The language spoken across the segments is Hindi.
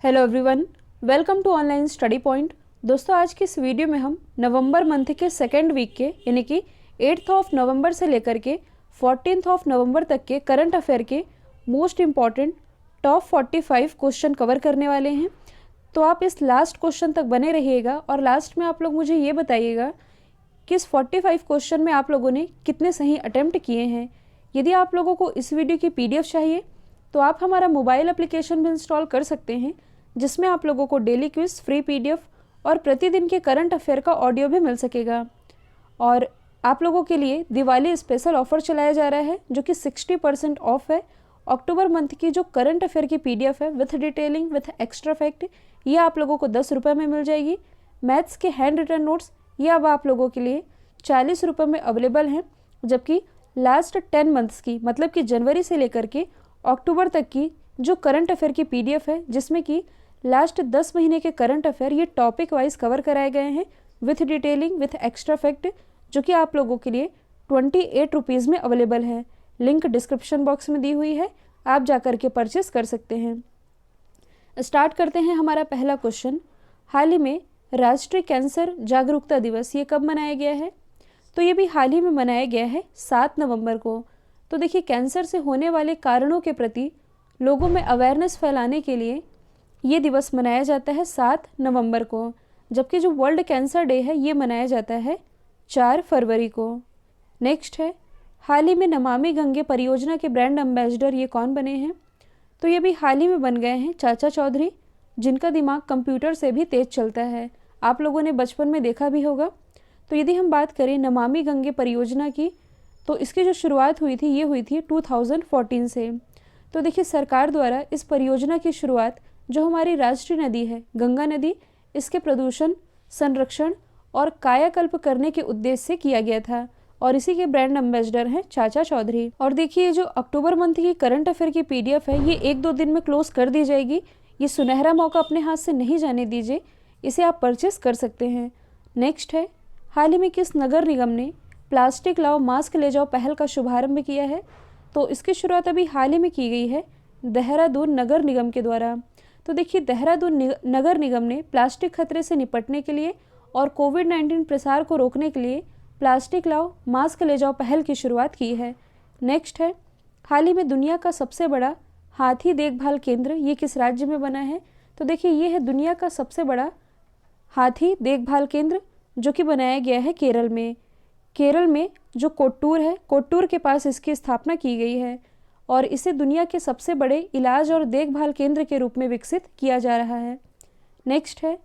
Hello everyone, welcome to online study point. दोस्तों, आज की इस वीडियो में हम नवंबर मंथ के सेकेंड वीक के यानी कि 8th ऑफ नवंबर से लेकर के 14th ऑफ नवंबर तक के करंट अफेयर के most important top 45 question cover करने वाले हैं। तो आप इस लास्ट क्वेश्चन तक बने रहिएगा और लास्ट में आप लोग मुझे ये बताइएगा कि इस 45 क्वेश्चन में आप लोगों ने कितने सही अटेम्प्ट किए हैं। यदि आप लोगों को इस वीडियो की PDF चाहिए तो आप हमारा मोबाइल एप्लीकेशन भी इंस्टॉल कर सकते हैं, जिसमें आप लोगों को डेली क्विज, फ्री PDF और प्रतिदिन के करंट अफेयर का ऑडियो भी मिल सकेगा। और आप लोगों के लिए दिवाली स्पेशल ऑफर चलाया जा रहा है जो कि 60% ऑफ है। अक्टूबर मंथ की जो करंट अफेयर की PDF है with detailing with extra fact, ये आप लोगों को 10 रुपये में मिल जाएगी। मैथ्स के हैंड रिटन नोट्स ये अब आप लोगों के लिए 40 रुपये में अवेलेबल हैं, जबकि लास्ट 10 मंथ्स की मतलब कि जनवरी से लेकर के अक्टूबर तक की जो करंट अफेयर की PDF है, जिसमें कि लास्ट 10 महीने के करंट अफेयर ये टॉपिक वाइज कवर कराए गए हैं with detailing with extra fact, जो कि आप लोगों के लिए 28 रुपीज़ में अवेलेबल है। लिंक डिस्क्रिप्शन बॉक्स में दी हुई है, आप जाकर के परचेस कर सकते हैं। स्टार्ट करते हैं हमारा पहला क्वेश्चन। हाल ही में राष्ट्रीय कैंसर जागरूकता दिवस ये कब मनाया गया है? तो ये भी हाल ही में मनाया गया है 7 नवंबर को। तो देखिए, कैंसर से होने वाले कारणों के प्रति लोगों में अवेयरनेस फैलाने के लिए ये दिवस मनाया जाता है 7 नवंबर को, जबकि जो वर्ल्ड कैंसर डे है ये मनाया जाता है 4 फरवरी को। नेक्स्ट है, हाल ही में नमामि गंगे परियोजना के ब्रांड एम्बेसडर ये कौन बने हैं? तो ये भी हाल ही में बन गए हैं चाचा चौधरी, जिनका दिमाग कंप्यूटर से भी तेज चलता है। आप लोगों ने बचपन में देखा भी होगा। तो यदि हम बात करें नमामि गंगे परियोजना की, तो इसकी जो शुरुआत हुई थी ये हुई थी 2014 से। तो देखिए, सरकार द्वारा इस परियोजना की शुरुआत जो हमारी राष्ट्रीय नदी है गंगा नदी, इसके प्रदूषण, संरक्षण और कायाकल्प करने के उद्देश्य से किया गया था, और इसी के ब्रांड एम्बेसडर हैं चाचा चौधरी। और देखिए, जो अक्टूबर मंथ की करंट अफेयर की PDF है ये 1-2 दिन में क्लोज कर दी जाएगी। ये सुनहरा मौका अपने हाथ से नहीं जाने दीजिए, इसे आप परचेस कर सकते हैं। नेक्स्ट है, हाल ही में किस नगर निगम ने प्लास्टिक लाओ मास्क ले जाओ पहल का शुभारंभ किया है? तो इसकी शुरुआत अभी हाल ही में की गई है देहरादून नगर निगम के द्वारा। तो देखिए, देहरादून नगर निगम ने प्लास्टिक खतरे से निपटने के लिए और कोविड-19 प्रसार को रोकने के लिए प्लास्टिक लाओ मास्क ले जाओ पहल की शुरुआत की है। नेक्स्ट है, हाल ही में दुनिया का सबसे बड़ा हाथी देखभाल केंद्र ये किस राज्य में बना है? तो देखिए, ये है दुनिया का सबसे बड़ा हाथी देखभाल केंद्र, जो कि बनाया गया है केरल में। केरल में जो कोट्टूर है, कोट्टूर के पास इसकी स्थापना की गई है और इसे दुनिया के सबसे बड़े इलाज और देखभाल केंद्र के रूप में विकसित किया जा रहा है। नेक्स्ट है,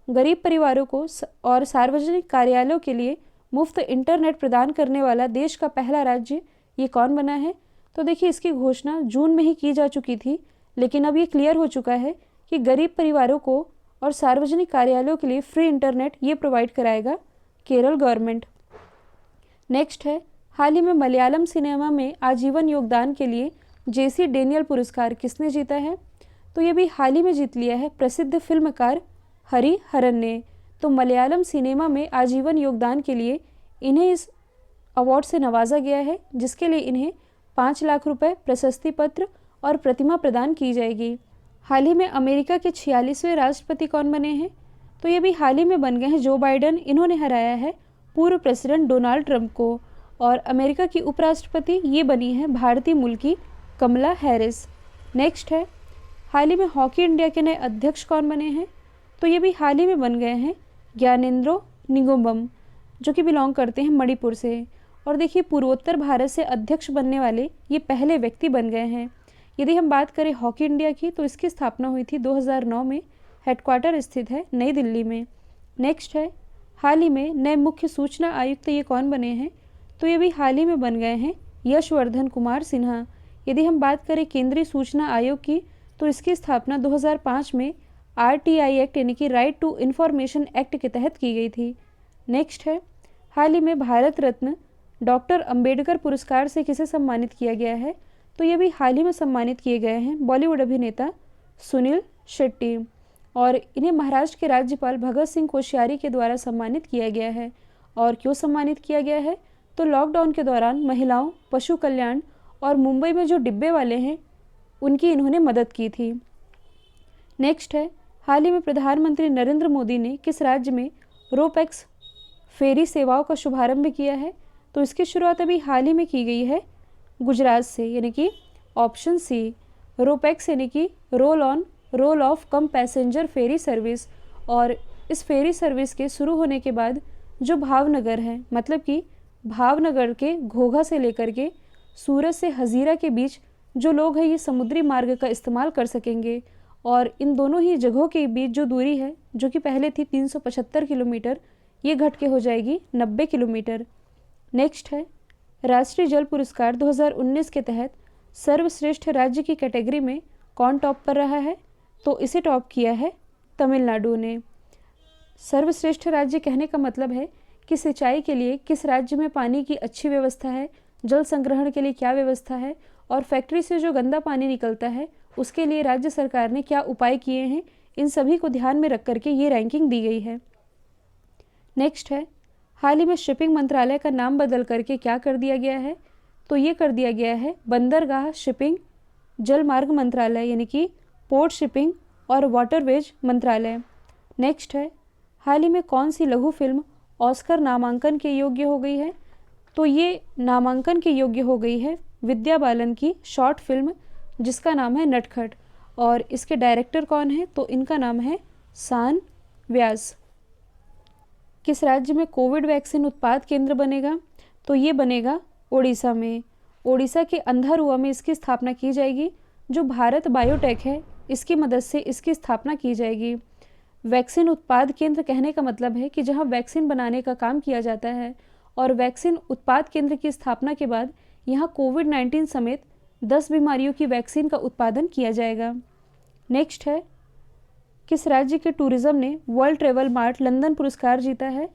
गरीब परिवारों को और सार्वजनिक कार्यालयों के लिए मुफ्त इंटरनेट प्रदान करने वाला देश का पहला राज्य ये कौन बना है? तो देखिए, इसकी घोषणा जून में ही की जा चुकी थी, लेकिन अब ये क्लियर हो चुका है कि गरीब परिवारों को और सार्वजनिक कार्यालयों के लिए फ्री इंटरनेट ये प्रोवाइड कराएगा केरल गवर्नमेंट। नेक्स्ट है, हाल ही में मलयालम सिनेमा में आजीवन योगदान के लिए JC डेनियल पुरस्कार किसने जीता है? तो ये भी हाल ही में जीत लिया है प्रसिद्ध फिल्मकार हरि हरन ने। तो मलयालम सिनेमा में आजीवन योगदान के लिए इन्हें इस अवार्ड से नवाजा गया है, जिसके लिए इन्हें 5 लाख रुपए, प्रशस्ति पत्र और प्रतिमा प्रदान की जाएगी। हाल ही में अमेरिका के 46वें राष्ट्रपति कौन बने हैं? तो ये भी हाल ही में बन गए हैं जो बाइडन। इन्होंने हराया है पूर्व प्रेसिडेंट डोनाल्ड ट्रंप को। और अमेरिका की उपराष्ट्रपति ये बनी है भारतीय मूल की कमला हैरिस। नेक्स्ट है, हाल ही में हॉकी इंडिया के नए अध्यक्ष कौन बने हैं? तो ये भी हाल ही में बन गए हैं ज्ञानेंद्रो निंगोमबम, जो कि बिलोंग करते हैं मणिपुर से। और देखिए, पूर्वोत्तर भारत से अध्यक्ष बनने वाले ये पहले व्यक्ति बन गए हैं। यदि हम बात करें हॉकी इंडिया की, तो इसकी स्थापना हुई थी 2009 में, हेडक्वार्टर स्थित है नई दिल्ली में। नेक्स्ट है, हाल ही में नए मुख्य सूचना आयुक्त ये कौन बने हैं? तो ये भी हाल ही में बन गए हैं यशवर्धन कुमार सिन्हा। यदि हम बात करें केंद्रीय सूचना आयोग की, तो इसकी स्थापना 2005 में RTI एक्ट यानी कि राइट टू इन्फॉर्मेशन एक्ट के तहत की गई थी। नेक्स्ट है, हाल ही में भारत रत्न डॉक्टर अंबेडकर पुरस्कार से किसे सम्मानित किया गया है? तो ये भी हाल ही में सम्मानित किए गए हैं बॉलीवुड अभिनेता सुनील शेट्टी, और इन्हें महाराष्ट्र के राज्यपाल भगत सिंह कोश्यारी के द्वारा सम्मानित किया गया है। और क्यों सम्मानित किया गया है? तो लॉकडाउन के दौरान महिलाओं, पशु कल्याण और मुंबई में जो डिब्बे वाले हैं उनकी इन्होंने मदद की थी। नेक्स्ट है, हाल ही में प्रधानमंत्री नरेंद्र मोदी ने किस राज्य में रोपैक्स फेरी सेवाओं का शुभारंभ किया है? तो इसकी शुरुआत अभी हाल ही में की गई है गुजरात से, यानी कि ऑप्शन सी रोपैक्स यानी कि roll off cum passenger ferry service. और इस फेरी सर्विस के शुरू होने के बाद जो भावनगर है, मतलब कि भावनगर के घोघा से लेकर के सूरत से हजीरा के बीच जो लोग हैं ये समुद्री मार्ग का इस्तेमाल कर सकेंगे। और इन दोनों ही जगहों के बीच जो दूरी है जो कि पहले थी 375 किलोमीटर, ये घट के हो जाएगी 90 किलोमीटर। नेक्स्ट है, राष्ट्रीय जल पुरस्कार 2019 के तहत सर्वश्रेष्ठ राज्य की कैटेगरी में कौन टॉप पर रहा है? तो इसे टॉप किया है तमिलनाडु ने। सर्वश्रेष्ठ राज्य कहने का मतलब है कि सिंचाई के लिए किस राज्य में पानी की अच्छी व्यवस्था है, जल संग्रहण के लिए क्या व्यवस्था है, और फैक्ट्री से जो गंदा पानी निकलता है उसके लिए राज्य सरकार ने क्या उपाय किए हैं, इन सभी को ध्यान में रख करके ये रैंकिंग दी गई है। नेक्स्ट है, हाल ही में शिपिंग मंत्रालय का नाम बदल करके क्या कर दिया गया है? तो ये कर दिया गया है बंदरगाह शिपिंग जल मार्ग मंत्रालय, यानी कि पोर्ट शिपिंग और वाटरवेज मंत्रालय। नेक्स्ट है, हाल ही में कौन सी लघु फिल्म ऑस्कर नामांकन के योग्य हो गई है? तो ये नामांकन के योग्य हो गई है विद्या बालन की शॉर्ट फिल्म जिसका नाम है नटखट। और इसके डायरेक्टर कौन है? तो इनका नाम है सान व्यास। किस राज्य में कोविड वैक्सीन उत्पाद केंद्र बनेगा? तो ये बनेगा ओडिशा में। ओडिशा के अंधारुआ में इसकी स्थापना की जाएगी। जो भारत बायोटेक है इसकी मदद से इसकी स्थापना की जाएगी। वैक्सीन उत्पाद केंद्र कहने का मतलब है कि जहां वैक्सीन बनाने का काम किया जाता है, और वैक्सीन उत्पाद केंद्र की स्थापना के बाद यहाँ कोविड-19 समेत 10 बीमारियों की वैक्सीन का उत्पादन किया जाएगा। नेक्स्ट है, किस राज्य के टूरिज्म ने वर्ल्ड ट्रेवल मार्ट लंदन पुरस्कार जीता है?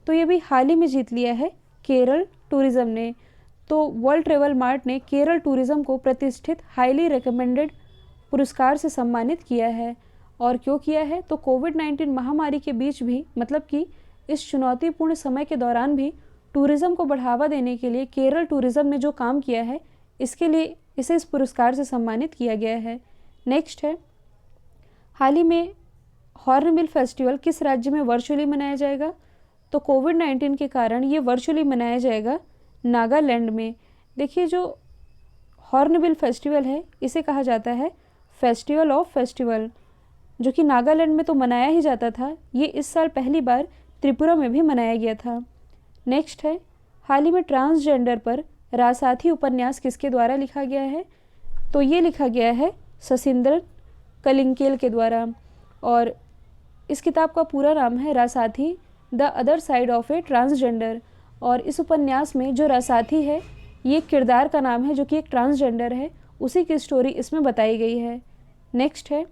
तो ये भी हाल ही में जीत लिया है केरल टूरिज्म ने। तो वर्ल्ड ट्रेवल मार्ट ने केरल टूरिज्म को प्रतिष्ठित हाईली रिकमेंडेड पुरस्कार से सम्मानित किया है। और क्यों किया है? तो कोविड-19 महामारी के बीच भी, मतलब कि इस चुनौतीपूर्ण समय के दौरान भी टूरिज्म को बढ़ावा देने के लिए केरल टूरिज्म ने जो काम किया है इसके लिए इसे इस पुरस्कार से सम्मानित किया गया है। नेक्स्ट है, हाल ही में हॉर्नबिल फेस्टिवल किस राज्य में वर्चुअली मनाया जाएगा? तो कोविड-19 के कारण ये वर्चुअली मनाया जाएगा नागालैंड में। देखिए, जो हॉर्नबिल फेस्टिवल है इसे कहा जाता है फेस्टिवल ऑफ फेस्टिवल, जो कि नागालैंड में तो मनाया ही जाता था, ये इस साल पहली बार त्रिपुरा में भी मनाया गया था। नेक्स्ट है, हाल ही में ट्रांसजेंडर पर रासाथी उपन्यास किसके द्वारा लिखा गया है? तो ये लिखा गया है ससिंदर कलिंकेल के द्वारा। और इस किताब का पूरा नाम है Rasathi the other side of a transgender. और इस उपन्यास में जो रासाथी है ये किरदार का नाम है जो कि एक ट्रांसजेंडर है, उसी की स्टोरी इसमें बताई गई है। नेक्स्ट है,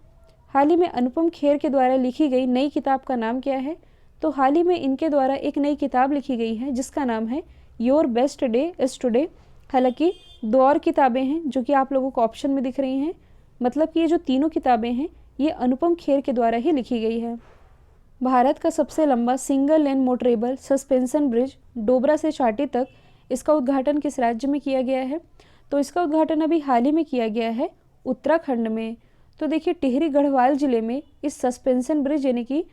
हाल ही में अनुपम खेर के द्वारा लिखी गई नई किताब का नाम क्या है? तो हाल ही में इनके द्वारा एक नई किताब लिखी गई है जिसका नाम है your best day is today. हालांकि 2 और किताबें हैं जो कि आप लोगों को ऑप्शन में दिख रही हैं, मतलब कि ये जो तीनों किताबें हैं ये अनुपम खेर के द्वारा ही लिखी गई है। भारत का सबसे लंबा single lane motorable suspension bridge Dobra से चाटी तक, इसका उद्घाटन किस राज्य में किया गया है? तो इसका उद्घाटन अभी हाल ही में किया गया है उत्तराखंड में। तो देखिए, टिहरी गढ़वाल जिले में इस सस्पेंशन ब्रिज यानी कि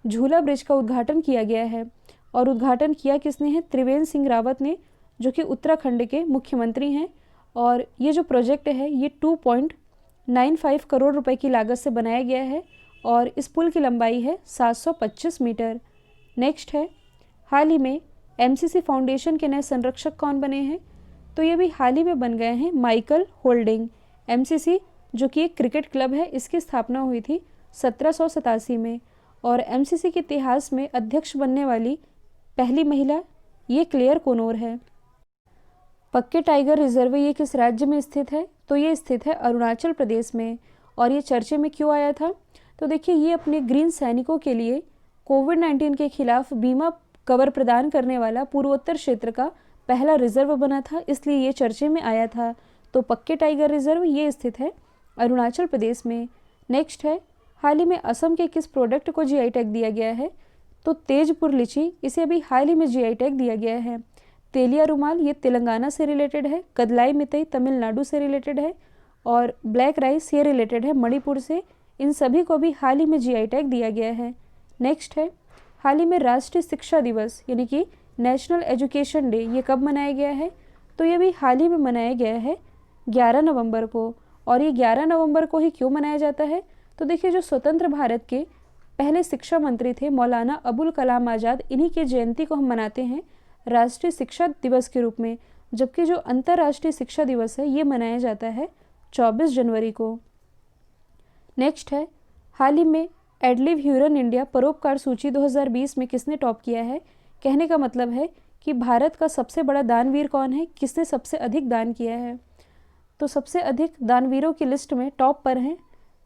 झूला ब्रिज का उद्घाटन किया गया है। और उद्घाटन किया किसने है? त्रिवेंद्र सिंह रावत ने, जो कि उत्तराखंड के मुख्यमंत्री हैं। और ये जो प्रोजेक्ट है ये 2.95 करोड़ रुपए की लागत से बनाया गया है और इस पुल की लंबाई है 725 मीटर। नेक्स्ट है, हाल ही में एमसीसी फाउंडेशन के नए संरक्षक कौन बने हैं? तो ये भी हाल ही में बन गए हैं माइकल होल्डिंग। एमसीसी जो कि एक क्रिकेट क्लब है, इसकी स्थापना हुई थी 1787 में। और एमसीसी के इतिहास में अध्यक्ष बनने वाली पहली महिला ये क्लेयर कोनोर है। पक्के टाइगर रिजर्व ये किस राज्य में स्थित है? तो ये स्थित है अरुणाचल प्रदेश में। और ये चर्चे में क्यों आया था? तो देखिए, ये अपने ग्रीन सैनिकों के लिए कोविड-19 के खिलाफ बीमा कवर प्रदान करने वाला पूर्वोत्तर क्षेत्र का पहला रिजर्व बना था, इसलिए ये चर्चे में आया था। तो पक्के टाइगर रिजर्व ये स्थित है अरुणाचल प्रदेश में। नेक्स्ट है, हाल ही में असम के किस प्रोडक्ट को जीआई टैग दिया गया है? तो तेजपुर लीची, इसे अभी हाल ही में जीआई टैग दिया गया है। तेलिया रुमाल ये तेलंगाना से रिलेटेड है। कदलाई मितई तमिलनाडु से रिलेटेड है। और ब्लैक राइस ये रिलेटेड है मणिपुर से। इन सभी को भी हाल ही में जीआई टैग दिया गया है। नेक्स्ट है, हाल ही में राष्ट्रीय शिक्षा दिवस यानी कि नेशनल एजुकेशन डे ये कब मनाया गया है? तो ये भी हाल ही में मनाया गया है 11 नवंबर को। और ये 11 नवंबर को ही क्यों मनाया जाता है? तो देखिए, जो स्वतंत्र भारत के पहले शिक्षा मंत्री थे मौलाना अबुल कलाम आज़ाद, इन्हीं की जयंती को हम मनाते हैं राष्ट्रीय शिक्षा दिवस के रूप में, जबकि जो अंतर्राष्ट्रीय शिक्षा दिवस है ये मनाया जाता है 24 जनवरी को। नेक्स्ट है, हाल ही में एडलिव ह्यूरन इंडिया परोपकार सूची 2020 में किसने टॉप किया है? कहने का मतलब है कि भारत का सबसे बड़ा दानवीर कौन है, किसने सबसे अधिक दान किया है? तो सबसे अधिक दानवीरों की लिस्ट में टॉप पर हैं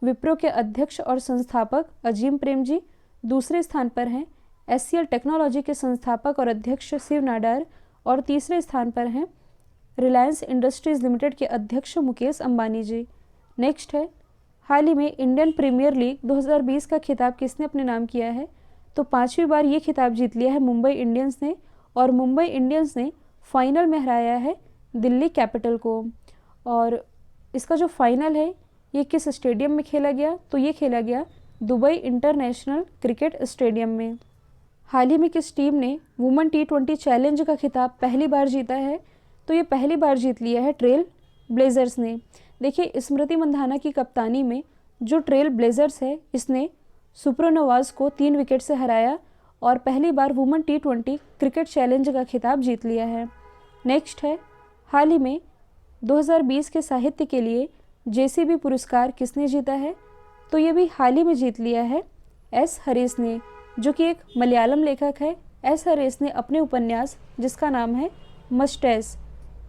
विप्रो के अध्यक्ष और संस्थापक अजीम प्रेम जी। दूसरे स्थान पर हैं एससीएल टेक्नोलॉजी के संस्थापक और अध्यक्ष शिव नाडार। और तीसरे स्थान पर हैं रिलायंस इंडस्ट्रीज लिमिटेड के अध्यक्ष मुकेश अंबानी जी। नेक्स्ट है, हाल ही में इंडियन प्रीमियर लीग 2020 का खिताब किसने अपने नाम किया है? तो 5वीं बार ये खिताब जीत लिया है मुंबई इंडियंस ने, और मुंबई इंडियंस ने फाइनल में हराया है दिल्ली कैपिटल को। और इसका जो फाइनल है ये किस स्टेडियम में खेला गया? तो ये खेला गया दुबई इंटरनेशनल क्रिकेट स्टेडियम में। हाल ही में किस टीम ने वुमेन T20 चैलेंज का खिताब पहली बार जीता है? तो ये पहली बार जीत लिया है ट्रेल ब्लेजर्स ने। देखिए, स्मृति मंधाना की कप्तानी में जो ट्रेल ब्लेजर्स है इसने सुप्रोनोवाज को 3 विकेट से हराया और पहली बार वुमेन T20 क्रिकेट चैलेंज का खिताब जीत लिया है। नेक्स्ट है, हाल ही में 2020 के साहित्य के लिए JCB पुरस्कार किसने जीता है? तो ये भी हाल ही में जीत लिया है एस हरीश ने, जो कि एक मलयालम लेखक है। एस हरीश ने अपने उपन्यास जिसका नाम है मस्टैश,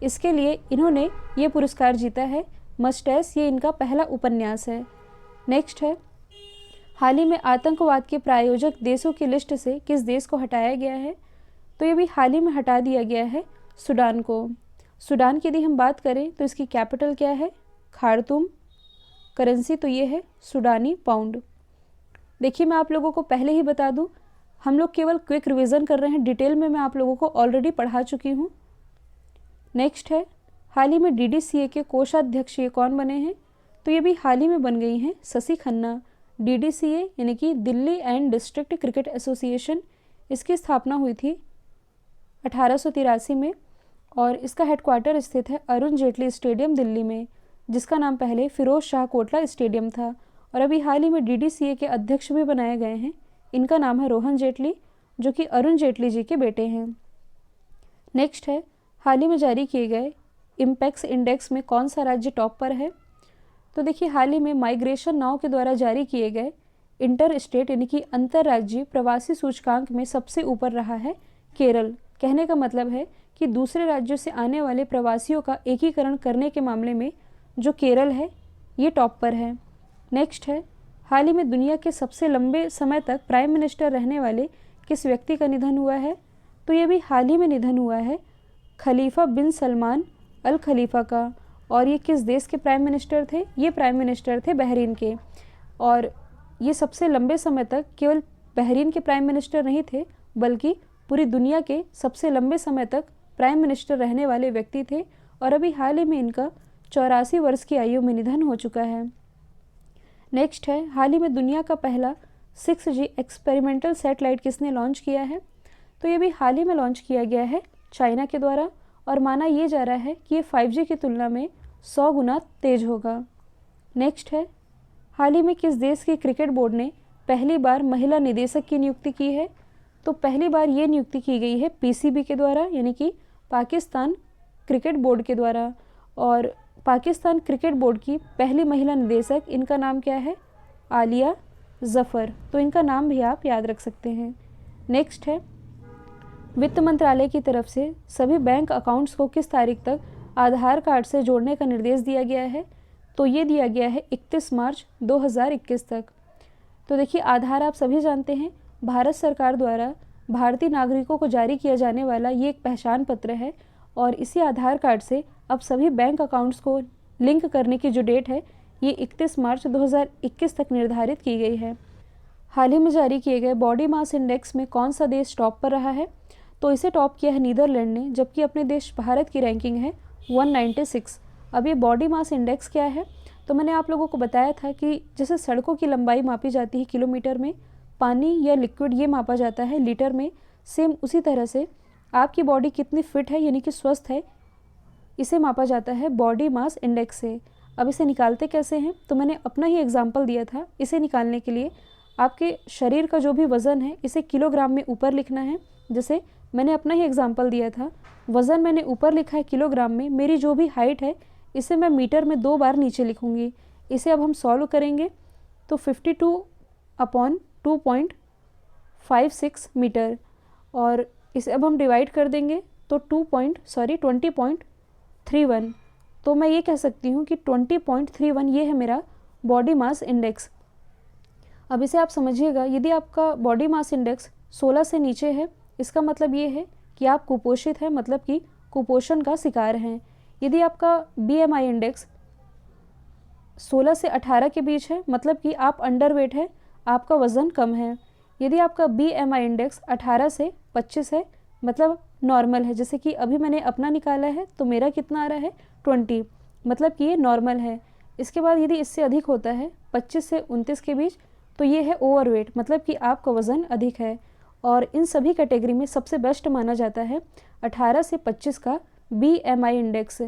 इसके लिए इन्होंने ये पुरस्कार जीता है। मस्टैश ये इनका पहला उपन्यास है। नेक्स्ट है, हाल ही में आतंकवाद के प्रायोजक देशों की लिस्ट से किस देश को हटाया गया है? तो ये भी हाल ही में हटा दिया गया है सूडान को। सूडान की यदि हम बात करें तो इसकी कैपिटल क्या है? खार्तूम। करेंसी तो ये है सूडानी पाउंड। देखिए, मैं आप लोगों को पहले ही बता दूं, हम लोग केवल क्विक रिवीजन कर रहे हैं, डिटेल में मैं आप लोगों को ऑलरेडी पढ़ा चुकी हूँ। नेक्स्ट है, हाल ही में DDCA के कोषाध्यक्ष ये कौन बने हैं? तो ये भी हाल ही में बन गई हैं शशि खन्ना। DDCA यानी कि Delhi and district cricket association, इसकी स्थापना हुई थी 1883 में और इसका हेडक्वार्टर स्थित है अरुण जेटली स्टेडियम दिल्ली में, जिसका नाम पहले फिरोज शाह कोटला स्टेडियम था। और अभी हाल ही में DDCA के अध्यक्ष भी बनाए गए हैं। इनका नाम है रोहन जेटली, जो कि अरुण जेटली जी के बेटे हैं। नेक्स्ट है, हाल ही में जारी किए गए इम्पैक्स इंडेक्स में कौन सा राज्य टॉप पर है? तो देखिए, हाल ही में माइग्रेशन नाउ के द्वारा जारी किए गए इंटर स्टेट यानी कि अंतर्राज्यीय प्रवासी सूचकांक में सबसे ऊपर रहा है केरल। कहने का मतलब है कि दूसरे राज्यों से आने वाले प्रवासियों का एकीकरण करने के मामले में जो केरल है ये टॉप पर है। नेक्स्ट है, हाल ही में दुनिया के सबसे लंबे समय तक प्राइम मिनिस्टर रहने वाले किस व्यक्ति का निधन हुआ है? तो ये भी हाल ही में निधन हुआ है खलीफा बिन सलमान अल खलीफा का। और ये किस देश के प्राइम मिनिस्टर थे? ये प्राइम मिनिस्टर थे बहरीन के। और ये सबसे लंबे समय तक केवल बहरीन के प्राइम मिनिस्टर नहीं थे, बल्कि पूरी दुनिया के सबसे लंबे समय तक प्राइम मिनिस्टर रहने वाले व्यक्ति थे। और अभी हाल ही में इनका 84 वर्ष की आयु में निधन हो चुका है। नेक्स्ट है, हाल ही में दुनिया का पहला 6G एक्सपेरिमेंटल सैटेलाइट किसने लॉन्च किया है? तो ये भी हाल ही में लॉन्च किया गया है चाइना के द्वारा और माना ये जा रहा है कि ये 5G की तुलना में 100 गुना तेज होगा। नेक्स्ट है, हाल ही में किस देश के क्रिकेट बोर्ड ने पहली बार महिला निदेशक की नियुक्ति की है? तो पहली बार ये नियुक्ति की गई है PCB के द्वारा यानी कि पाकिस्तान क्रिकेट बोर्ड के द्वारा। और पाकिस्तान क्रिकेट बोर्ड की पहली महिला निदेशक, इनका नाम क्या है? आलिया जफ़र। तो इनका नाम भी आप याद रख सकते हैं। नेक्स्ट है, वित्त मंत्रालय की तरफ से सभी बैंक अकाउंट्स को किस तारीख तक आधार कार्ड से जोड़ने का निर्देश दिया गया है? तो ये दिया गया है 31 मार्च 2021 तक। तो देखिए, आधार आप सभी जानते हैं भारत सरकार द्वारा भारतीय नागरिकों को जारी किया जाने वाला ये एक पहचान पत्र है और इसी आधार कार्ड से अब सभी बैंक अकाउंट्स को लिंक करने की जो डेट है ये 31 मार्च 2021 तक निर्धारित की गई है। हाल ही में जारी किए गए बॉडी मास इंडेक्स में कौन सा देश टॉप पर रहा है? तो इसे टॉप किया है नीदरलैंड ने, जबकि अपने देश भारत की रैंकिंग है 196। अब ये बॉडी मास इंडेक्स क्या है? तो मैंने आप लोगों को बताया था कि जैसे सड़कों की लंबाई मापी जाती है किलोमीटर में, पानी या लिक्विड ये मापा जाता है लीटर में, सेम उसी तरह से आपकी बॉडी कितनी फिट है यानी कि स्वस्थ है, इसे मापा जाता है बॉडी मास इंडेक्स से। अब इसे निकालते कैसे हैं, तो मैंने अपना ही एग्जाम्पल दिया था। इसे निकालने के लिए आपके शरीर का जो भी वज़न है इसे किलोग्राम में ऊपर लिखना है। जैसे मैंने अपना ही एग्जाम्पल दिया था, वज़न मैंने ऊपर लिखा है किलोग्राम में, मेरी जो भी हाइट है इसे मैं मीटर में 2 बार नीचे लिखूँगी। इसे अब हम सॉल्व करेंगे तो 52/2.56 मीटर, और इसे अब हम डिवाइड कर देंगे तो 20.31। तो मैं ये कह सकती हूँ कि 20.31 ये है मेरा बॉडी मास इंडेक्स। अब इसे आप समझिएगा, यदि आपका बॉडी मास इंडेक्स 16 से नीचे है, इसका मतलब ये है कि आप कुपोषित हैं, मतलब कि कुपोषण का शिकार हैं। यदि आपका BMI इंडेक्स 16 से 18 के बीच है, मतलब कि आप अंडरवेट है, आपका वज़न कम है। यदि आपका BMI इंडेक्स 18 से 25 है, मतलब नॉर्मल है। जैसे कि अभी मैंने अपना निकाला है तो मेरा कितना आ रहा है 20, मतलब कि ये नॉर्मल है। इसके बाद यदि इससे अधिक होता है 25 से 29 के बीच, तो ये है ओवरवेट, मतलब कि आपका वज़न अधिक है। और इन सभी कैटेगरी में सबसे बेस्ट माना जाता है 18 से 25 का BMI इंडेक्स।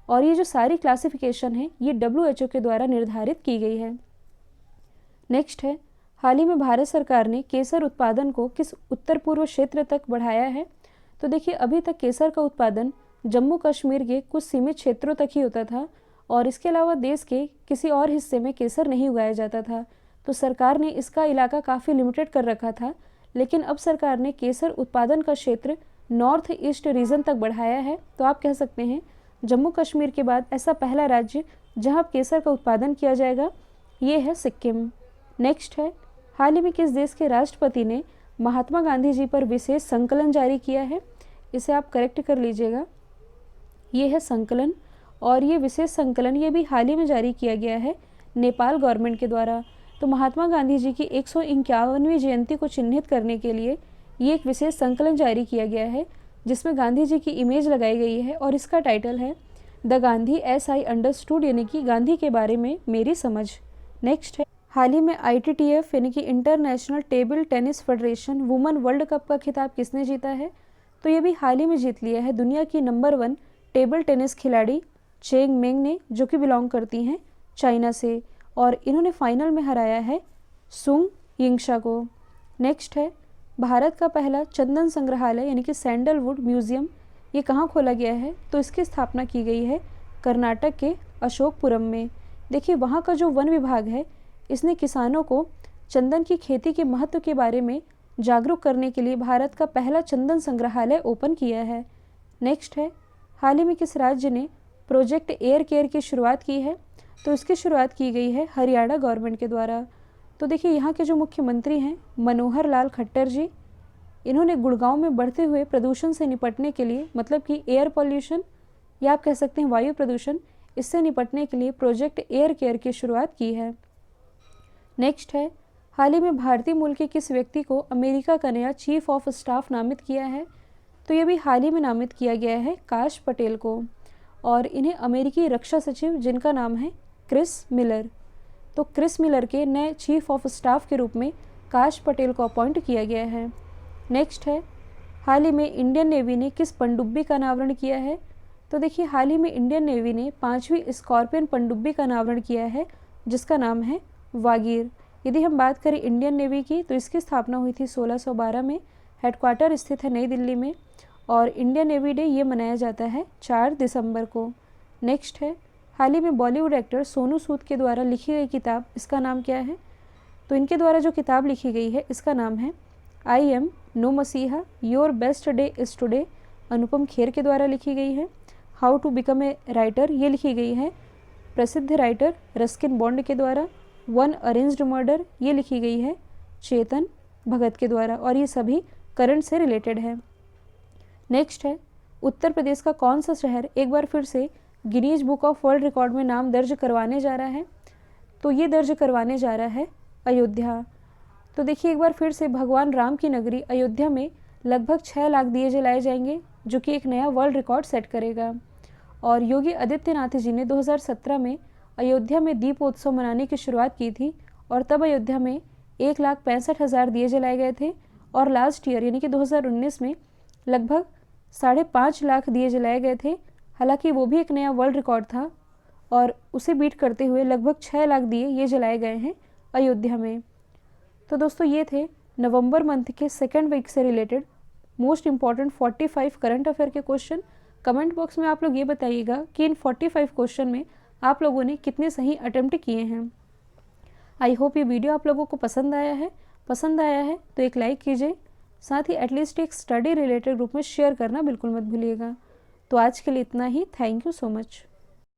और ये जो सारी क्लासिफिकेशन है ये WHO के द्वारा निर्धारित की गई है। नेक्स्ट है, हाल ही में भारत सरकार ने केसर उत्पादन को किस उत्तर पूर्व क्षेत्र तक बढ़ाया है। तो देखिए, अभी तक केसर का उत्पादन जम्मू कश्मीर के कुछ सीमित क्षेत्रों तक ही होता था, और इसके अलावा देश के किसी और हिस्से में केसर नहीं उगाया जाता था। तो सरकार ने इसका इलाका काफ़ी लिमिटेड कर रखा था, लेकिन अब सरकार ने केसर उत्पादन का क्षेत्र नॉर्थ ईस्ट रीजन तक बढ़ाया है। तो आप कह सकते हैं जम्मू कश्मीर के बाद ऐसा पहला राज्य जहां केसर का उत्पादन किया जाएगा ये है सिक्किम। नेक्स्ट है, हाल ही में किस देश के राष्ट्रपति ने महात्मा गांधी जी पर विशेष संकलन जारी किया है। इसे आप करेक्ट कर लीजिएगा, ये है संकलन। और ये विशेष संकलन ये भी हाल ही में जारी किया गया है नेपाल गवर्नमेंट के द्वारा। तो महात्मा गांधी जी की 151वीं जयंती को चिन्हित करने के लिए ये एक विशेष संकलन जारी किया गया है, जिसमें गांधी जी की इमेज लगाई गई है, और इसका टाइटल है the Gandhi S I understood, यानी कि गांधी के बारे में मेरी समझ। नेक्स्ट है, हाल ही में ITTF यानी कि international table tennis federation women world cup का खिताब किसने जीता है। तो ये भी हाल ही में जीत लिया है दुनिया की नंबर 1 टेबल टेनिस खिलाड़ी चेंग मेंग ने, जो कि बिलोंग करती हैं चाइना से, और इन्होंने फाइनल में हराया है सुंग यिंगशा को। नेक्स्ट है, भारत का पहला चंदन संग्रहालय यानी कि सैंडलवुड म्यूजियम ये कहाँ खोला गया है। तो इसकी स्थापना की गई है कर्नाटक के अशोकपुरम में। देखिए, वहाँ का जो वन विभाग है इसने किसानों को चंदन की खेती के महत्व के बारे में जागरूक करने के लिए भारत का पहला चंदन संग्रहालय ओपन किया है। नेक्स्ट है, हाल ही में किस राज्य ने प्रोजेक्ट एयर केयर की शुरुआत की है। तो इसकी शुरुआत की गई है हरियाणा गवर्नमेंट के द्वारा। तो देखिए, यहाँ के जो मुख्यमंत्री हैं मनोहर लाल खट्टर जी, इन्होंने गुड़गांव में बढ़ते हुए प्रदूषण से निपटने के लिए, मतलब कि एयर पॉल्यूशन या आप कह सकते हैं वायु प्रदूषण, इससे निपटने के लिए प्रोजेक्ट एयर केयर की शुरुआत की है। नेक्स्ट है, हाल ही में भारतीय मूल के किस व्यक्ति को अमेरिका का नया चीफ ऑफ स्टाफ नामित किया है। तो ये भी हाल ही में नामित किया गया है काश पटेल को, और इन्हें अमेरिकी रक्षा सचिव जिनका नाम है क्रिस मिलर। तो क्रिस मिलर के नए चीफ ऑफ स्टाफ के रूप में काश पटेल को अपॉइंट किया गया है। नेक्स्ट है, हाल ही में इंडियन नेवी ने किस पनडुब्बी का अनावरण किया है। तो देखिए, हाल ही में इंडियन नेवी ने 5वीं स्कॉर्पियन पनडुब्बी का अनावरण किया है, जिसका नाम है वागीर। यदि हम बात करें इंडियन नेवी की, तो इसकी स्थापना हुई थी 1612 में, हेडक्वार्टर स्थित है नई दिल्ली में, और इंडियन नेवी डे ये मनाया जाता है 4 दिसंबर को। नेक्स्ट है, हाल ही में बॉलीवुड एक्टर सोनू सूद के द्वारा लिखी गई किताब, इसका नाम क्या है। तो इनके द्वारा जो किताब लिखी गई है इसका नाम है I am no messiah your best day is today, Anupam Kher के द्वारा लिखी गई है। How to become a writer ये लिखी गई है प्रसिद्ध राइटर रस्किन बॉन्ड के द्वारा। वन अरेंज्ड मर्डर ये लिखी गई है चेतन भगत के द्वारा, और ये सभी करंट से रिलेटेड है। नेक्स्ट है, उत्तर प्रदेश का कौन सा शहर एक बार फिर से Guinness book of world record में नाम दर्ज करवाने जा रहा है। तो ये दर्ज करवाने जा रहा है अयोध्या। तो देखिए, एक बार फिर से भगवान राम की नगरी अयोध्या में लगभग 6 लाख दिए जलाए जाएंगे, जो कि एक नया वर्ल्ड रिकॉर्ड सेट करेगा। और योगी आदित्यनाथ जी ने 2017 में अयोध्या में दीपोत्सव मनाने की शुरुआत की थी और तब अयोध्या में 1,65,000 दिए जलाए गए थे और लास्ट ईयर यानी कि 2019 में लगभग 5.5 लाख दिए जलाए गए थे। हालांकि वो भी एक नया वर्ल्ड रिकॉर्ड था और उसे बीट करते हुए लगभग 6 लाख दिए ये जलाए गए हैं अयोध्या में। तो दोस्तों ये थे नवंबर मंथ के सेकेंड वीक से related most important 45 current affair के क्वेश्चन। कमेंट बॉक्स में आप लोग ये बताइएगा कि इन 45 क्वेश्चन में आप लोगों ने कितने सही अटेम्प्ट किए हैं। आई होप ये वीडियो आप लोगों को पसंद आया है तो एक लाइक कीजिए, साथ ही एटलीस्ट एक स्टडी रिलेटेड ग्रुप में शेयर करना बिल्कुल मत भूलिएगा। तो आज के लिए इतना ही। Thank you so much.